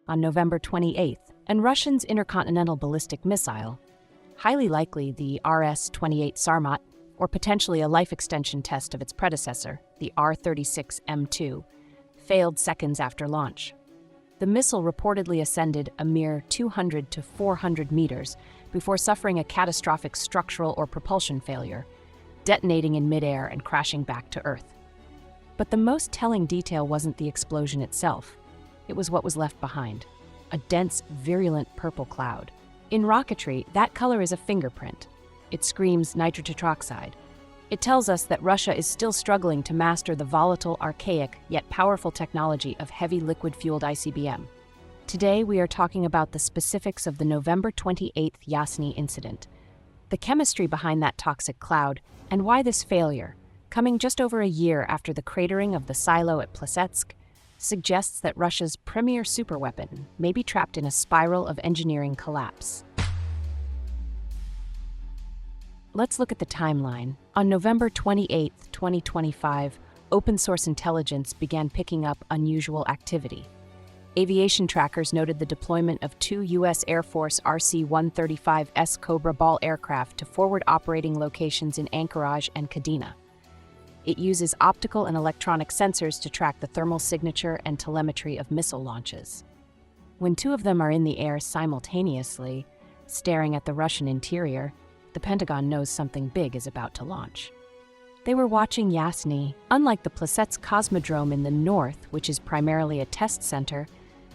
on November 28th, and Russians' Intercontinental Ballistic Missile, highly likely the RS-28 Sarmat, or potentially a life extension test of its predecessor, the R-36M2, failed seconds after launch. The missile reportedly ascended a mere 200 to 400 meters before suffering a catastrophic structural or propulsion failure, detonating in midair and crashing back to Earth. But the most telling detail wasn't the explosion itself. It was what was left behind, a dense, virulent purple cloud. In rocketry, that color is a fingerprint. It screams nitrogen tetroxide. It tells us that Russia is still struggling to master the volatile, archaic, yet powerful technology of heavy liquid-fueled ICBM. Today, we are talking about the specifics of the November 28th Yasny incident, the chemistry behind that toxic cloud, and why this failure, coming just over a year after the cratering of the silo at Plesetsk, suggests that Russia's premier superweapon may be trapped in a spiral of engineering collapse. Let's look at the timeline. On November 28, 2025, open-source intelligence began picking up unusual activity. Aviation trackers noted the deployment of 2 U.S. Air Force RC-135S Cobra Ball aircraft to forward operating locations in Anchorage and Kadena. It uses optical and electronic sensors to track the thermal signature and telemetry of missile launches. When 2 of them are in the air simultaneously, staring at the Russian interior, the Pentagon knows something big is about to launch. They were watching Yasny. Unlike the Plesetsk Cosmodrome in the north, which is primarily a test center,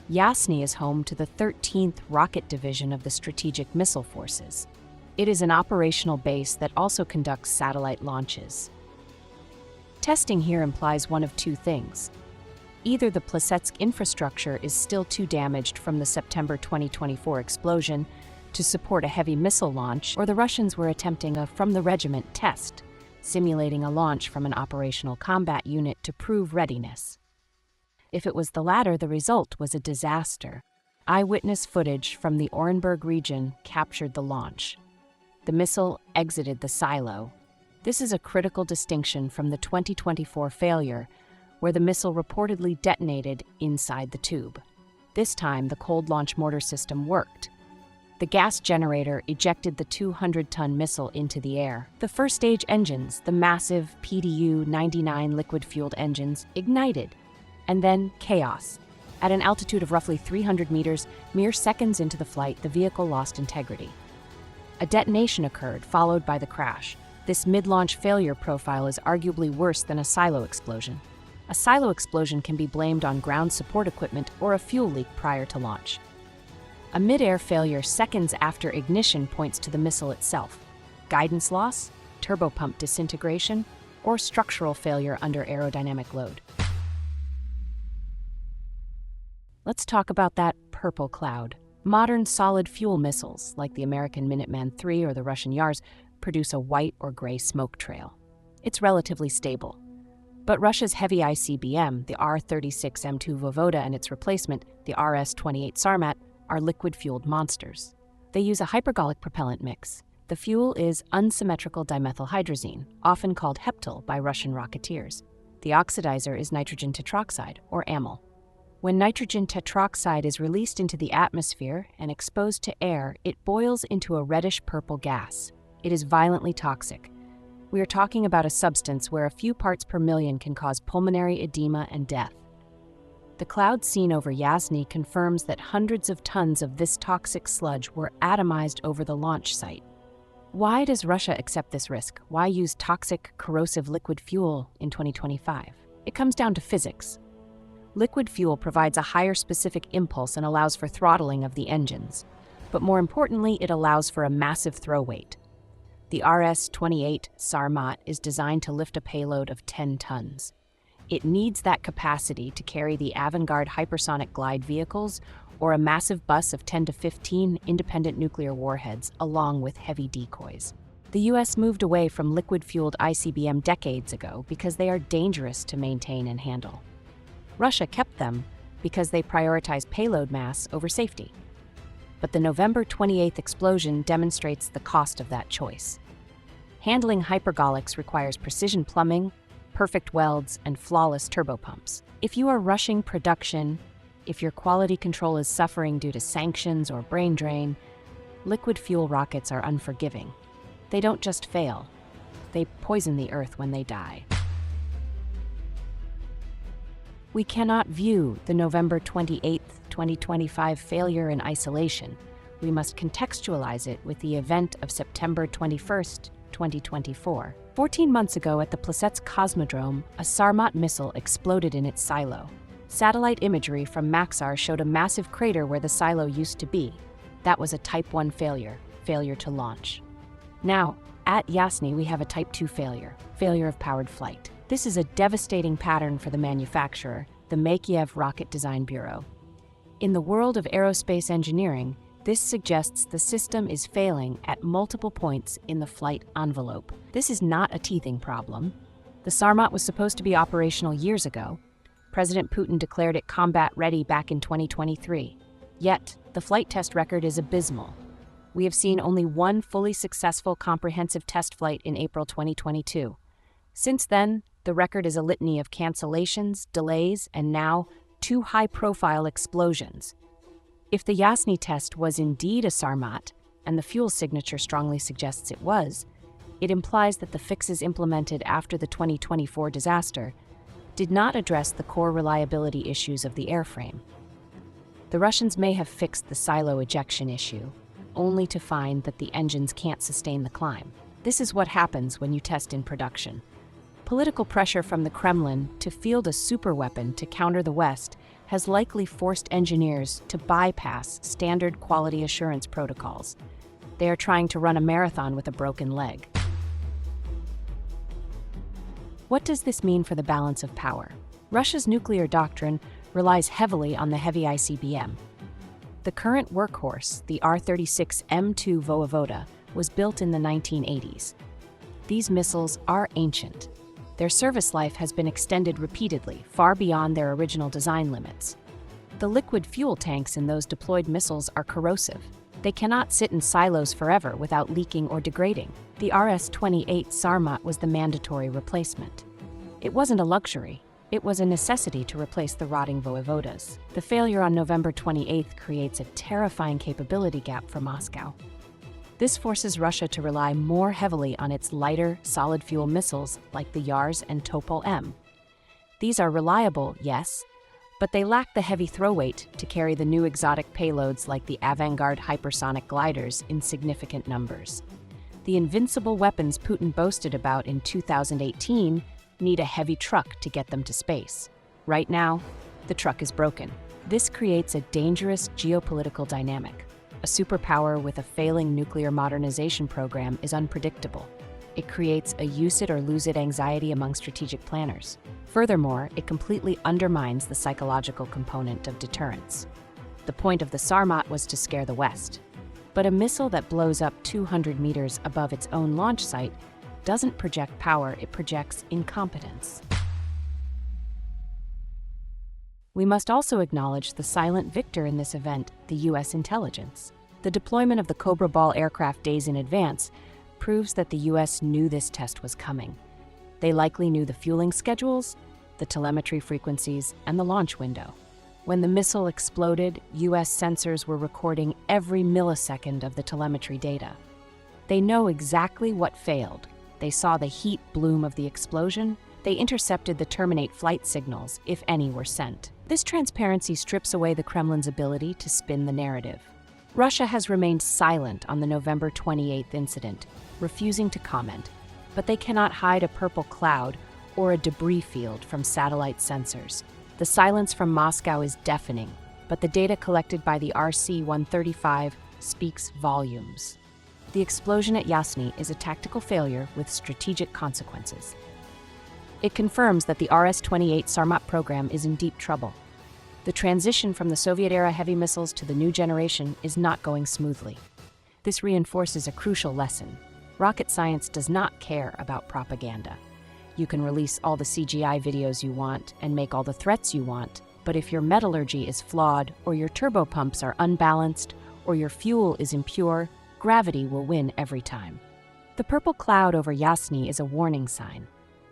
Yasny is home to the 13th Rocket Division of the Strategic Missile Forces. It is an operational base that also conducts satellite launches. Testing here implies one of 2 things. Either the Plesetsk infrastructure is still too damaged from the September 2024 explosion to support a heavy missile launch, or the Russians were attempting a from-the-regiment test, simulating a launch from an operational combat unit to prove readiness. If it was the latter, the result was a disaster. Eyewitness footage from the Orenburg region captured the launch. The missile exited the silo. This is a critical distinction from the 2024 failure, where the missile reportedly detonated inside the tube. This time, the cold launch mortar system worked. The gas generator ejected the 200-ton missile into the air. The first-stage engines, the massive PDU-99 liquid-fueled engines, ignited. And then chaos. At an altitude of roughly 300 meters, mere seconds into the flight, the vehicle lost integrity. A detonation occurred, followed by the crash. This mid-launch failure profile is arguably worse than a silo explosion. A silo explosion can be blamed on ground support equipment or a fuel leak prior to launch. A mid-air failure seconds after ignition points to the missile itself. Guidance loss, turbopump disintegration, or structural failure under aerodynamic load. Let's talk about that purple cloud. Modern solid fuel missiles, like the American Minuteman III or the Russian Yars, produce a white or gray smoke trail. It's relatively stable. But Russia's heavy ICBM, the R-36M2 Voyvoda and its replacement, the RS-28 Sarmat, are liquid-fueled monsters. They use a hypergolic propellant mix. The fuel is unsymmetrical dimethylhydrazine, often called heptyl by Russian rocketeers. The oxidizer is nitrogen tetroxide, or amyl. When nitrogen tetroxide is released into the atmosphere and exposed to air, it boils into a reddish-purple gas. It is violently toxic. We are talking about a substance where a few parts per million can cause pulmonary edema and death. The cloud seen over Yasny confirms that hundreds of tons of this toxic sludge were atomized over the launch site. Why does Russia accept this risk? Why use toxic, corrosive liquid fuel in 2025? It comes down to physics. Liquid fuel provides a higher specific impulse and allows for throttling of the engines. But more importantly, it allows for a massive throw weight. The RS-28 Sarmat is designed to lift a payload of 10 tons. It needs that capacity to carry the avant-garde hypersonic glide vehicles or a massive bus of 10 to 15 independent nuclear warheads, along with heavy decoys. The U.S. moved away from liquid-fueled ICBM decades ago because they are dangerous to maintain and handle. Russia kept them because they prioritize payload mass over safety. But the November 28th explosion demonstrates the cost of that choice. Handling hypergolics requires precision plumbing, perfect welds, and flawless turbopumps. If you are rushing production, If your quality control is suffering due to sanctions or brain drain, liquid fuel rockets are unforgiving. They don't just fail, they poison the Earth when they die. We cannot view the November 28, 2025 failure in isolation. We must contextualize it with the event of September 21, 2024. 14 months ago at the Plesetsk Cosmodrome, a Sarmat missile exploded in its silo. Satellite imagery from Maxar showed a massive crater where the silo used to be. That was a Type 1 failure to launch. Now, at Yasny, we have a Type 2 failure of powered flight. This is a devastating pattern for the manufacturer, the Makeyev Rocket Design Bureau. In the world of aerospace engineering, this suggests the system is failing at multiple points in the flight envelope. This is not a teething problem. The Sarmat was supposed to be operational years ago. President Putin declared it combat-ready back in 2023. Yet, the flight test record is abysmal. We have seen only one fully successful comprehensive test flight in April 2022. Since then, the record is a litany of cancellations, delays, and now 2 high-profile explosions. If the Yasny test was indeed a Sarmat, and the fuel signature strongly suggests it was, it implies that the fixes implemented after the 2024 disaster did not address the core reliability issues of the airframe. The Russians may have fixed the silo ejection issue, only to find that the engines can't sustain the climb. This is what happens when you test in production. Political pressure from the Kremlin to field a superweapon to counter the West has likely forced engineers to bypass standard quality assurance protocols. They are trying to run a marathon with a broken leg. What does this mean for the balance of power? Russia's nuclear doctrine relies heavily on the heavy ICBM. The current workhorse, the R-36 M2 Voyevoda, was built in the 1980s. These missiles are ancient. Their service life has been extended repeatedly, far beyond their original design limits. The liquid fuel tanks in those deployed missiles are corrosive. They cannot sit in silos forever without leaking or degrading. The RS-28 Sarmat was the mandatory replacement. It wasn't a luxury. It was a necessity to replace the rotting Voyevodas. The failure on November 28th creates a terrifying capability gap for Moscow. This forces Russia to rely more heavily on its lighter, solid-fuel missiles like the Yars and Topol-M. These are reliable, yes, but they lack the heavy throw weight to carry the new exotic payloads like the Avangard hypersonic gliders in significant numbers. The invincible weapons Putin boasted about in 2018 need a heavy truck to get them to space. Right now, the truck is broken. This creates a dangerous geopolitical dynamic. A superpower with a failing nuclear modernization program is unpredictable. It creates a use it or lose it anxiety among strategic planners. Furthermore, it completely undermines the psychological component of deterrence. The point of the Sarmat was to scare the West. But a missile that blows up 200 meters above its own launch site doesn't project power, it projects incompetence. We must also acknowledge the silent victor in this event, the U.S. intelligence. The deployment of the Cobra Ball aircraft days in advance proves that the U.S. knew this test was coming. They likely knew the fueling schedules, the telemetry frequencies, and the launch window. When the missile exploded, U.S. sensors were recording every millisecond of the telemetry data. They know exactly what failed. They saw the heat bloom of the explosion. They intercepted the terminate flight signals, if any were sent. This transparency strips away the Kremlin's ability to spin the narrative. Russia has remained silent on the November 28th incident, refusing to comment, but they cannot hide a purple cloud or a debris field from satellite sensors. The silence from Moscow is deafening, but the data collected by the RC-135 speaks volumes. The explosion at Yasny is a tactical failure with strategic consequences. It confirms that the RS-28 Sarmat program is in deep trouble. The transition from the Soviet-era heavy missiles to the new generation is not going smoothly. This reinforces a crucial lesson. Rocket science does not care about propaganda. You can release all the CGI videos you want and make all the threats you want, but if your metallurgy is flawed, or your turbopumps are unbalanced, or your fuel is impure, gravity will win every time. The purple cloud over Yasny is a warning sign,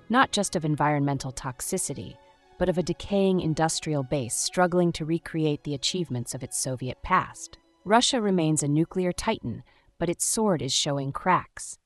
not just of environmental toxicity, but of a decaying industrial base struggling to recreate the achievements of its Soviet past. Russia remains a nuclear titan, but its sword is showing cracks.